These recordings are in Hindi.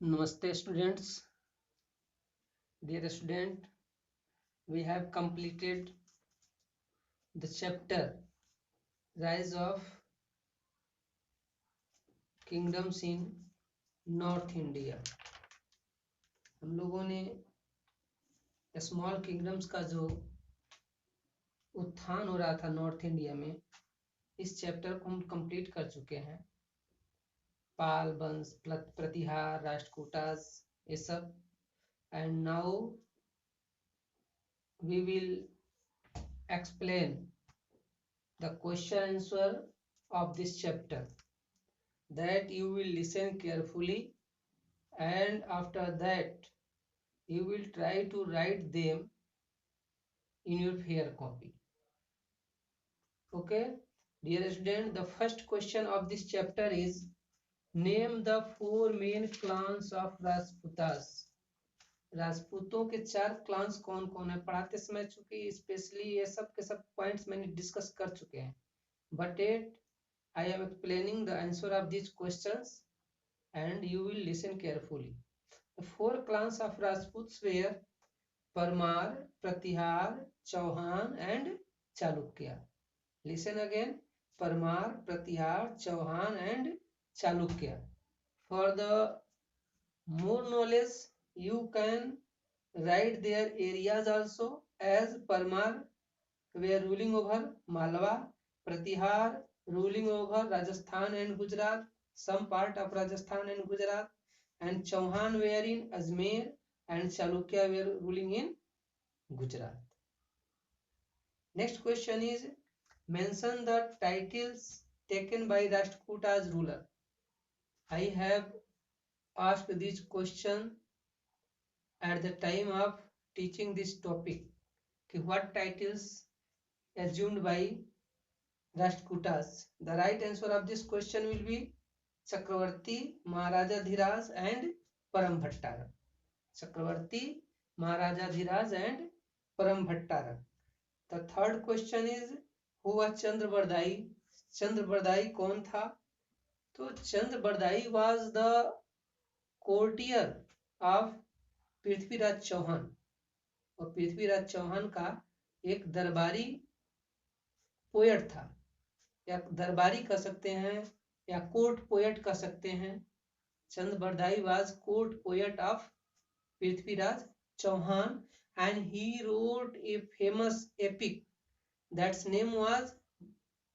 Namaste students. Dear student, we have completed the chapter Rise of Kingdoms in North India. हम लोगों ने स्मॉल किंगडम्स का जो उत्थान हो रहा था नॉर्थ इंडिया में, इस चैप्टर को हम कंप्लीट कर चुके हैं। पाल वंश, प्रतिहार, राष्ट्रकूटास, ये सब। And now we will explain the question answer of this chapter, that you will listen carefully, and after that you will try to write them in your fair copy. Okay, dear student, the first question of this chapter is, name the four main clans of Rajputas. राजपूतों के चार क्लान्स कौन कौन है? पढ़ाते समय चूंकि स्पेशली ये सब के सब पॉइंट्स मैंने डिस्कस कर चुके हैं, but yet I am explaining the answer of these questions and you will listen carefully. The four clans of Rajputs were Parmar, Pratihar, Chauhan and Chalukya. Listen again. Parmar, Pratihar, Chauhan and Chalukya. For the more knowledge, you can write their areas also, as Parmar were ruling over Malwa, Pratihar ruling over Rajasthan and Gujarat, some part of Rajasthan and Gujarat, and Chauhan were in Ajmer, and Chalukya were ruling in Gujarat. Next question is, mention the titles taken by Rashtrakutas ruler. I have asked this question at the time of teaching this topic. What titles assumed by Rashtrakutas? The right answer of this question will be Chakravarti, Maharaja Dhiraj and Parambhattara. Chakravarti, Maharaja Dhiraj and Parambhattara. The third question is, who was Chandrabardai? Chandrabardai कौन था? तो Chandrabardai was the courtier of Prithviraj Chauhan, और पृथ्वीराज चौहान का एक दरबारी पोएट था, या दरबारी कह सकते हैं या कोर्ट पोएट कह सकते हैं. Chandrabardai was court poet of Prithviraj Chauhan, and he wrote a famous epic that's name was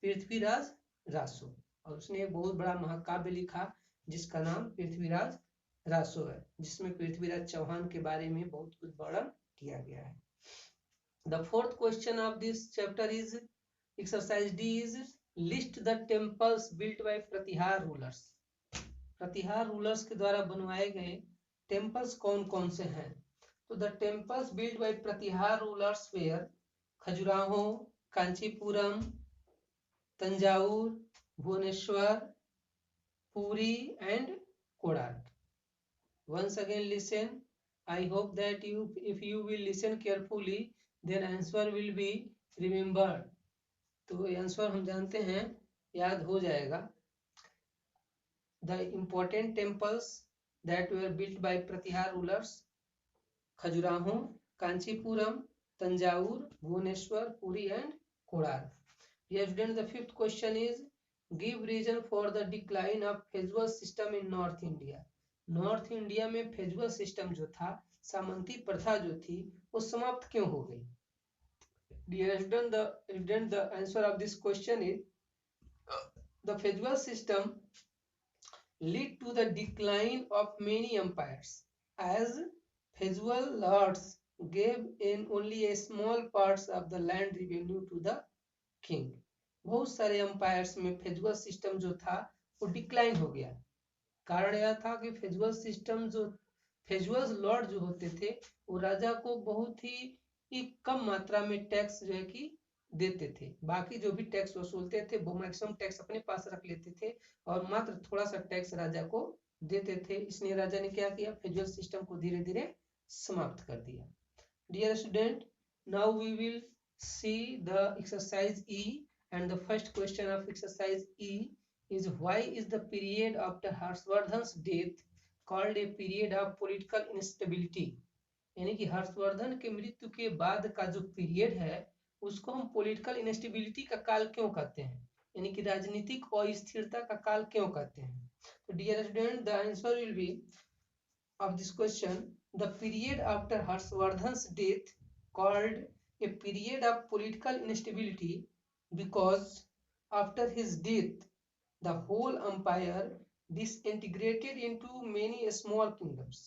Prithviraj Raso, और उसने एक बहुत बड़ा महाकाव्य लिखा जिसका नाम पृथ्वीराज रासो है, जिसमें पृथ्वीराज चौहान के बारे में बहुत कुछ वर्णन किया गया है. The fourth question of this chapter is, exercise D is, list the temples built by Pratihar rulers. Pratihar rulers के द्वारा बनवाए गए टेम्पल्स कौन कौन से हैं? तो the temples build by Pratihar rulers were Khajuraho, Kanchipuram, Thanjavur, Bhubaneswar, Puri and Konark. Once again listen. I hope that if you will listen carefully, then answer will be remembered. तो आंसर हम जानते हैं, याद हो जाएगा. The important temples that were built by Pratihar rulers: Khajuraho, Kanchipuram, Tanjavur, Bhubaneswar, Puri and Kolar. Yes, then the fifth question is, give reason for the decline of feudal system in North India. North India में फेजुअल सिस्टम जो था, सामंती प्रथा जो थी, वो समाप्त क्यों हो गई? Dear student, the answer of this question is, the feudal system lead to the decline of many empires, as feudal lords gave in only a small parts of the land revenue to the king. बहुत सारे एम्पायर्स में फेजुअल सिस्टम जो था वो डिक्लाइन हो गया. कारण यह था कि फेजुअल लॉर्ड जो होते थे वो राजा को बहुत ही कम मात्रा में टैक्स जो है कि देते थे. बाकी जो भी टैक्स वसूलते थे वो मैक्सिमम टैक्स अपने पास रख लेते थे और मात्र थोड़ा सा टैक्स राजा को देते थे. इसलिए राजा ने क्या किया? फेजुअल सिस्टम को धीरे धीरे समाप्त कर दिया. Dear student, now we will see the exercise E, and the first question of exercise E is, why is the period after Harshvardhan's death called a period of political instability, यानी कि हर्षवर्धन के मृत्यु के बाद का जो पीरियड है उसको हम पॉलिटिकल इनस्टेबिलिटी का काल क्यों कहते हैं, यानी कि राजनीतिक अस्थिरता का काल क्यों कहते हैं। तो dear student, the answer will be of this question, the period after Harshvardhan's death called a period of political instability because after his death the whole empire disintegrated into many small kingdoms,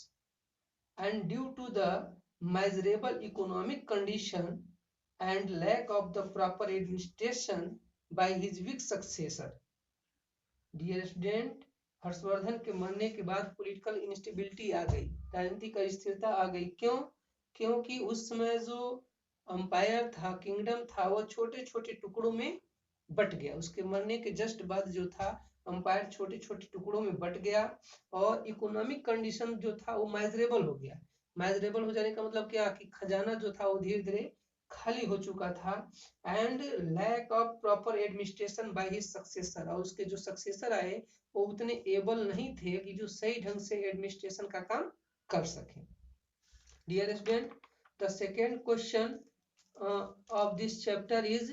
and due to the miserable economic condition and lack of the proper administration by his weak successor. Dear student, Harshvardhan के मरने के बाद पॉलिटिकल इंस्टेबिलिटी आ गई, राजनीतिक अस्थिरता आ गई। क्यों? क्योंकि उस समय जो अंपायर था, किंगडम था, वो छोटे छोटे टुकड़ों में बट गया। उसके मरने के जस्ट बाद जो था अंपायर छोटे छोटे टुकड़ों में बट गया और इकोनॉमिक कंडीशन जो था वो माइजरेबल हो गया। माइजरेबल हो जाने का मतलब क्या कि खजाना जो था वो धीरे धीरे खाली हो चुका था। And lack of proper administration by his successor, और उसके जो सक्सेसर आए वो उतने एबल नहीं थे कि जो सही ढंग से एडमिनिस्ट्रेशन का काम कर सके। Dear student, the second question of this chapter is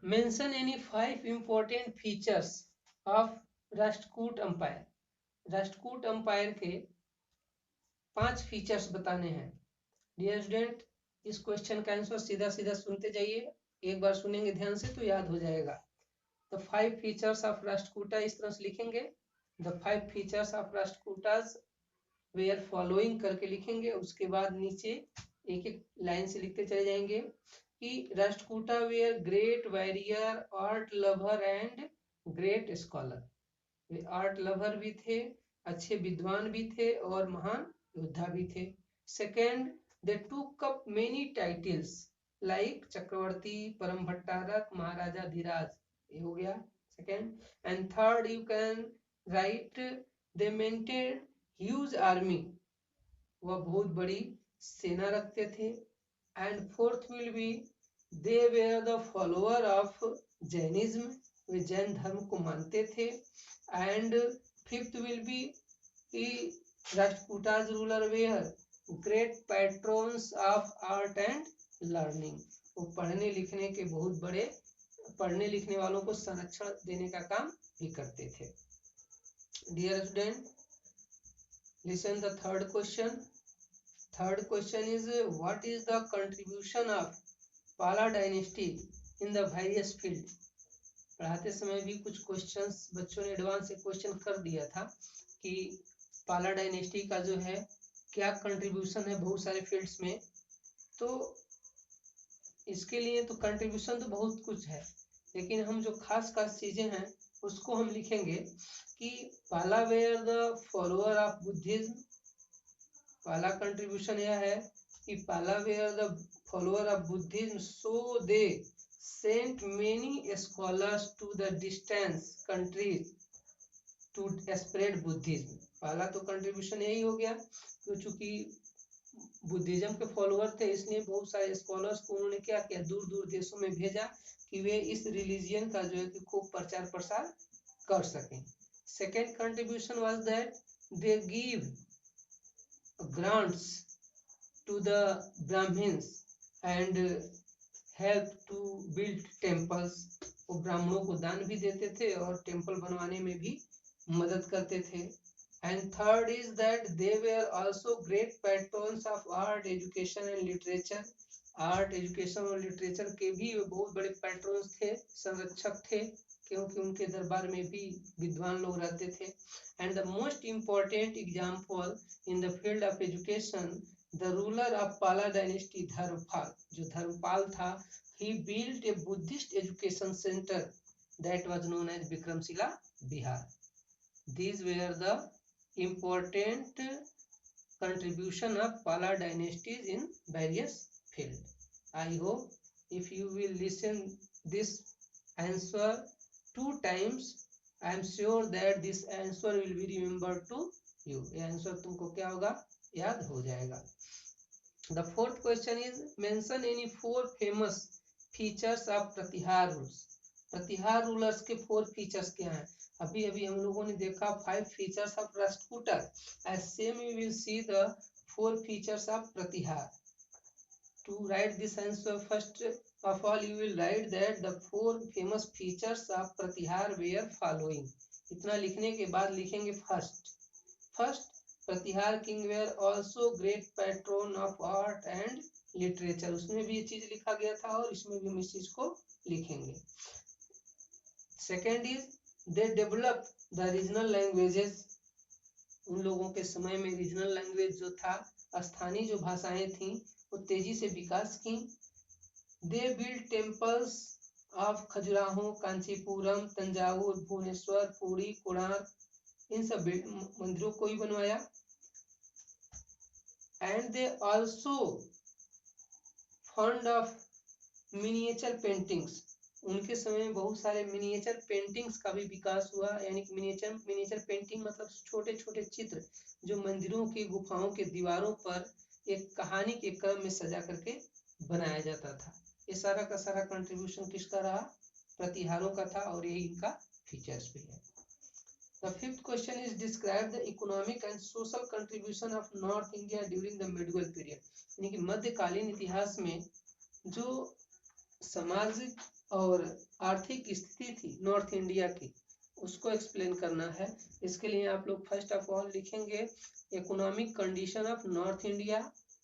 mention any 5 important features of Rashtrakuta umpire. Rashtrakuta umpire के 5 फीचर्स बताने हैं। डियर स्टूडेंट, इस क्वेश्चन का आंसर सीधा सीधा सुनते जाइए, एक बार सुनेंगे ध्यान से तो याद हो जाएगा। द 5 फीचर्स ऑफ राष्ट्रकूटा इस तरह से लिखेंगे, द 5 फीचर्स ऑफ राष्ट्रकूटास वे आर फॉलोइंग करके लिखेंगे। उसके बाद नीचे एक एक लाइन से लिखते चले जाएंगे कि Rashtrakuta were great warrior, art lover and great scholar. वे आर्ट लवर भी थे, अच्छे विद्वान भी थे और महान योद्धा भी थे। Second, they took up many titles like Chakravarti, Parama Bhattaraka, Maharajadhiraj, ये हो गया second. And third, you can write they maintain huge army, वह बहुत बड़ी सेना रखते थे। And fourth will be they were the follower of Jainism, वे जैन धर्म को मानते थे। And fifth will be Rashtrakutas ruler were great patrons of art and learning, वो पढ़ने लिखने के बहुत बड़े, पढ़ने लिखने वालों को संरक्षण देने का काम भी करते थे। Dear student, listen the third question. Third question is what is the contribution of Pala dynasty in the various field। पढ़ाते समय भी कुछ क्वेश्चंस बच्चों ने एडवांस से क्वेश्चन कर दिया था कि पाला डायनेस्टी का जो है क्या कंट्रीब्यूशन है बहुत सारे फील्ड्स में। तो इसके लिए तो कंट्रीब्यूशन तो बहुत कुछ है, लेकिन हम जो खास खास चीजें हैं उसको हम लिखेंगे कि Pala were the follower of Buddhism. पहला कंट्रीब्यूशन यह है कि Pala were the follower of Buddhism, so they sent many scholars to the distance countries to spread Buddhism. पहला तो कंट्रीब्यूशन यही हो गया, तो चूंकि बुद्धिज्म के फॉलोअर थे इसलिए बहुत सारे स्कॉलर्स को उन्होंने क्या किया, दूर दूर देशों में भेजा कि वे इस रिलीजियन का जो है कि खूब प्रचार प्रसार कर सकें। Second contribution was that they give grants to the Brahmins and help to build temples। वो ब्राह्मणों को दान भी देते थे और टेम्पल बनवाने में भी मदद करते थे। And third is that they were also great patrons of art, education and literature. Art, education और लिटरेचर के भी बहुत बड़े पैट्रॉन्स थे, संरक्षक थे, क्योंकि उनके दरबार में भी विद्वान लोग रहते थे। And the most important example in the field of education, the ruler of पाला डायनेस्टी धर्मपाल, जो धर्मपाल था, he built a Buddhist education center that was known as Vikramshila Bihar। These were the important contribution of Pala dynasties in various fields। I hope if you will listen this answer 2 times, I am sure that this answer will be remembered to you। ये आंसर तुमको क्या होगा, याद हो जाएगा। The fourth question is mention any 4 famous features of Pratihar rules. Pratihar rulers के 4 फीचर्स क्या हैं। अभी अभी हम लोगों ने देखा 5 features of Rashtrakutas, as same we will see the 4 features of Pratihara. To write this answer, first of all you will write that the 4 famous features of pratihar were following. इतना लिखने के बाद लिखेंगे first Pratihar king were also great patron of art and literature. उसमें भी ये चीज लिखा गया था और इसमें भी हम इस चीज को लिखेंगे. Second is they develop the regional languages. उन लोगों के समय में रीजनल लैंग्वेज जो था, स्थानीय जो भाषाएं थी, वो तेजी से विकास की. They build temples of Khajuraho, Kanchipuram, Thanjavur, Bhubaneswar, Puri, Konark, इन सब मंदिरों को ही बनवाया. And they also fund of miniature paintings. उनके समय में बहुत सारे मिनिएचर पेंटिंग्स का भी विकास हुआ. यानी कि मिनिएचर पेंटिंग मतलब छोटे छोटे चित्र जो मंदिरों की गुफाओं के दीवारों पर एक कहानी के क्रम में सजा करके बनाया जाता था. ये सारा का सारा कंट्रीब्यूशन किसका रहा? प्रतिहारों का था, और यही इनका फीचर्स भी है. The fifth question is describe the economic and social contribution of North India during the medieval period. यानी कि मध्यकालीन इतिहास में जो सामाजिक और आर्थिक स्थिति थी नॉर्थ इंडिया की, उसको एक्सप्लेन करना है. इसके लिए आप लोग फर्स्ट ऑफ ऑल लिखेंगे economic condition of north India,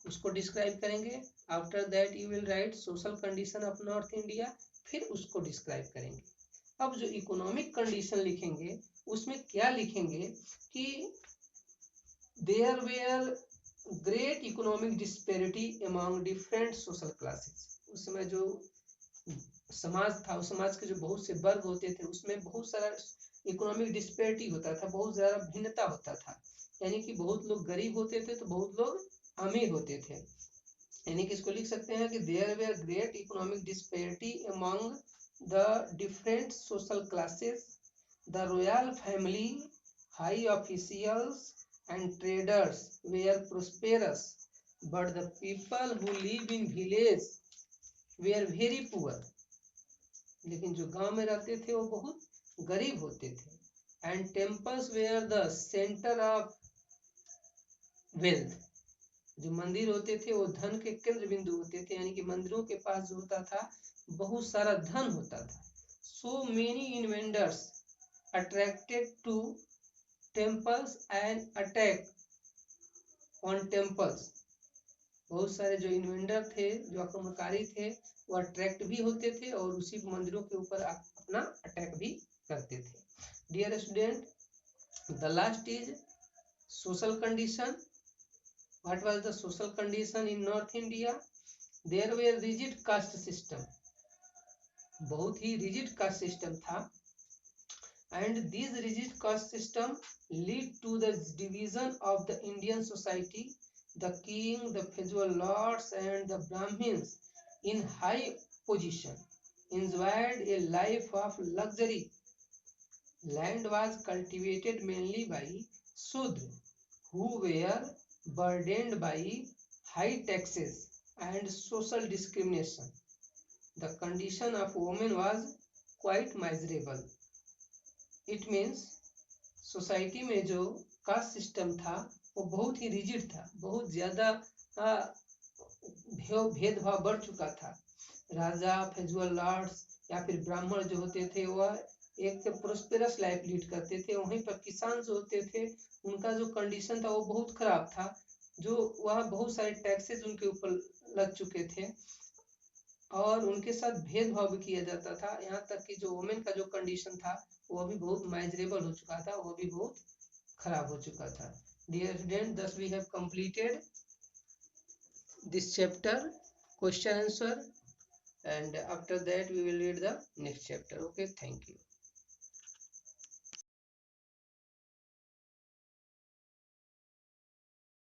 उसको डिस्क्राइब करेंगे. After that you will write social condition of north India, फिर उसको डिस्क्राइब करेंगे. अब जो इकोनॉमिक कंडीशन लिखेंगे उसमें क्या लिखेंगे कि there were great economic disparity among different social classes. उस समय जो समाज था, उस समाज के जो बहुत से वर्ग होते थे, उसमें बहुत सारा इकोनॉमिक डिस्पेरिटी होता था, बहुत ज्यादा भिन्नता होता था. यानी कि बहुत लोग गरीब होते थे तो बहुत लोग अमीर होते थे. यानी कि इसको लिख सकते हैं कि there were great economic disparity among the different social classes. The royal family, high officials and traders were prosperous, but the people who live in village were very poor. लेकिन जो गांव में रहते थे वो बहुत गरीब होते थे. And temples were the centre of wealth. जो मंदिर होते थे वो धन के केंद्र बिंदु होते थे. यानी कि मंदिरों के पास जो होता था बहुत सारा धन होता था. So many invaders attracted to temples and attack on temples. बहुत सारे जो इन्वेंडर थे, जो आक्रमणकारी थे, वो अट्रैक्ट भी होते थे और उसी मंदिरों के ऊपर अपना अटैक भी करते थे. Dear student, the last is social condition. What was the social condition in north India? There were rigid caste system. बहुत ही रिजिड कास्ट सिस्टम था. And this rigid caste system lead to the division of the Indian society. The king, the feudal lords and the Brahmins in high position enjoyed a life of luxury. Land was cultivated mainly by Shudra, who were burdened by high taxes and social discrimination. The condition of women was quite miserable. It means society में जो कास्ट सिस्टम था वो बहुत ही रिजिड था, बहुत ज्यादा भेदभाव बढ़ चुका था. राजा, फेजुअल लॉर्ड्स या फिर ब्राह्मण जो होते थे वह एक प्रोस्पेरस लाइफ लीड करते थे. वहीं पर किसान जो होते थे उनका जो कंडीशन था वो बहुत खराब था. जो वह बहुत सारे टैक्सेस उनके ऊपर लग चुके थे और उनके साथ भेदभाव भी किया जाता था. यहाँ तक कि जो वुमेन का जो कंडीशन था वो भी बहुत माइजरेबल हो चुका था, वो भी बहुत खराब हो चुका था. Dear student, thus we have completed this chapter question answer, and after that we will read the next chapter. Okay, thank you.